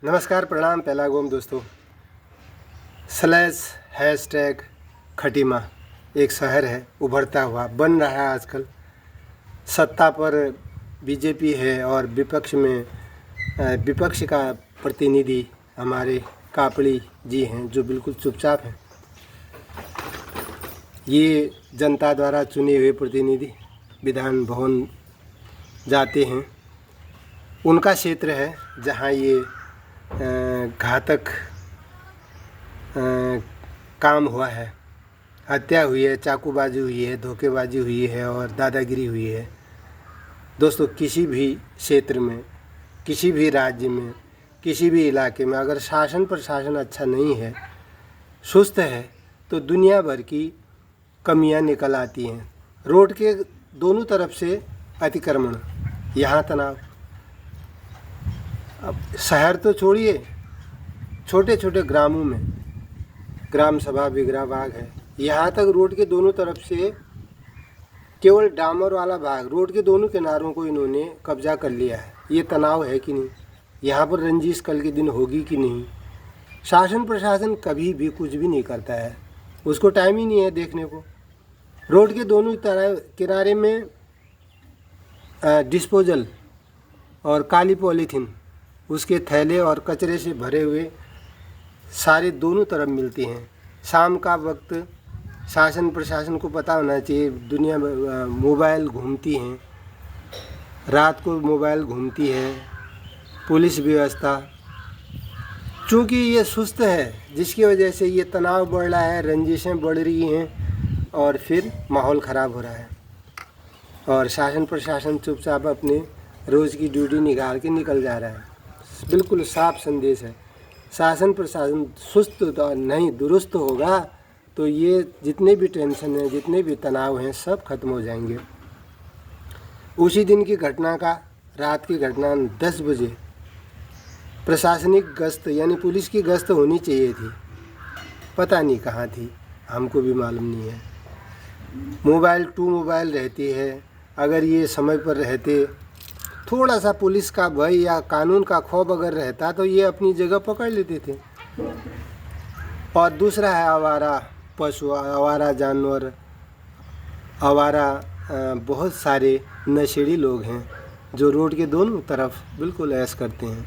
नमस्कार, प्रणाम, पहलागोम दोस्तों। /हैशटैग खटीमा एक शहर है, उभरता हुआ बन रहा है आजकल। सत्ता पर बीजेपी है और विपक्ष में विपक्ष का प्रतिनिधि हमारे कापड़ी जी हैं, जो बिल्कुल चुपचाप हैं। ये जनता द्वारा चुने हुए प्रतिनिधि विधान भवन जाते हैं। उनका क्षेत्र है जहाँ ये घातक काम हुआ है, हत्या हुई है, चाकूबाजी हुई है, धोखेबाजी हुई है और दादागिरी हुई है। दोस्तों, किसी भी क्षेत्र में, किसी भी राज्य में, किसी भी इलाके में अगर शासन प्रशासन अच्छा नहीं है, सुस्त है, तो दुनिया भर की कमियां निकल आती हैं। रोड के दोनों तरफ से अतिक्रमण, यहाँ तनाव। अब शहर तो छोड़िए, छोटे छोटे ग्रामों में ग्राम सभा विग्रह बाग है, यहाँ तक रोड के दोनों तरफ से केवल डामर वाला भाग, रोड के दोनों किनारों को इन्होंने कब्जा कर लिया है। ये तनाव है कि नहीं? यहाँ पर रंजिश कल के दिन होगी कि नहीं? शासन प्रशासन कभी भी कुछ भी नहीं करता है, उसको टाइम ही नहीं है देखने को। रोड के दोनों किनारे में डिस्पोजल और काली पॉलीथीन, उसके थैले और कचरे से भरे हुए सारे दोनों तरफ मिलते हैं। शाम का वक्त शासन प्रशासन को पता होना चाहिए, दुनिया में मोबाइल घूमती हैं, रात को मोबाइल घूमती है पुलिस व्यवस्था। चूँकि ये सुस्त है, जिसकी वजह से ये तनाव बढ़ रहा है, रंजिशें बढ़ रही हैं और फिर माहौल ख़राब हो रहा है। और शासन प्रशासन चुपचाप अपने रोज़ की ड्यूटी निकाल के निकल जा रहा है। बिल्कुल साफ संदेश है, शासन प्रशासन सुस्त नहीं दुरुस्त होगा तो ये जितने भी टेंशन हैं, जितने भी तनाव हैं, सब खत्म हो जाएंगे। उसी दिन की घटना का, रात की घटना 10 बजे प्रशासनिक गश्त यानी पुलिस की गश्त होनी चाहिए थी, पता नहीं कहाँ थी, हमको भी मालूम नहीं है। मोबाइल टू मोबाइल रहती है, अगर ये समय पर रहते, थोड़ा सा पुलिस का भय या कानून का खौफ अगर रहता तो ये अपनी जगह पकड़ लेते थे। और दूसरा है आवारा पशु, आवारा जानवर, आवारा बहुत सारे नशेड़ी लोग हैं जो रोड के दोनों तरफ बिल्कुल ऐश करते हैं,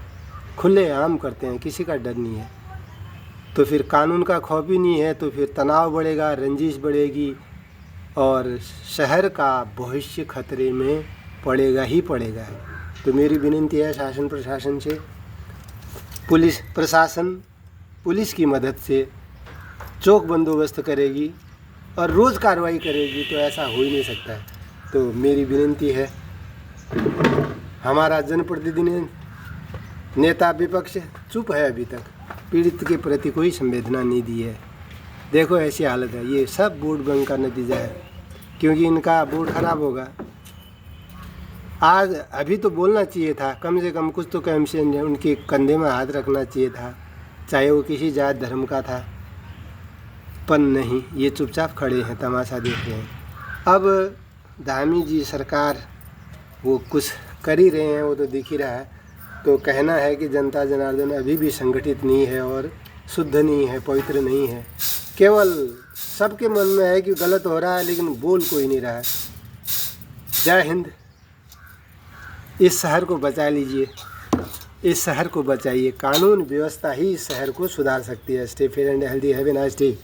खुले आम करते हैं, किसी का डर नहीं है। तो फिर कानून का खौफ ही नहीं है, तो फिर तनाव बढ़ेगा, रंजिश बढ़ेगी और शहर का भविष्य खतरे में पड़ेगा ही पड़ेगा। तो मेरी विनती है शासन प्रशासन से, पुलिस प्रशासन पुलिस की मदद से चौक बंदोबस्त करेगी और रोज़ कार्रवाई करेगी, तो ऐसा हो ही नहीं सकता है। तो मेरी विनती है, हमारा जनप्रतिनिधि नेता विपक्ष चुप है, अभी तक पीड़ित के प्रति कोई संवेदना नहीं दी है। देखो ऐसी हालत है, ये सब वोट बैंक का नतीजा है, क्योंकि इनका वोट खराब होगा। आज अभी तो बोलना चाहिए था, कम से कम कुछ तो कैंपेन उनके कंधे में हाथ रखना चाहिए था, चाहे वो किसी जात धर्म का था, पर नहीं, ये चुपचाप खड़े हैं, तमाशा देख रहे हैं। अब धामी जी सरकार वो कुछ कर ही रहे हैं, वो तो दिख ही रहा है। तो कहना है कि जनता जनार्दन अभी भी संगठित नहीं है और शुद्ध नहीं है, पवित्र नहीं है। केवल सबके मन में है कि गलत हो रहा है, लेकिन बोल कोई नहीं रहा है। जय हिंद। इस शहर को बचा लीजिए, इस शहर को बचाइए। कानून व्यवस्था ही इस शहर को सुधार सकती है। Stay fair and healthy. Have a nice day.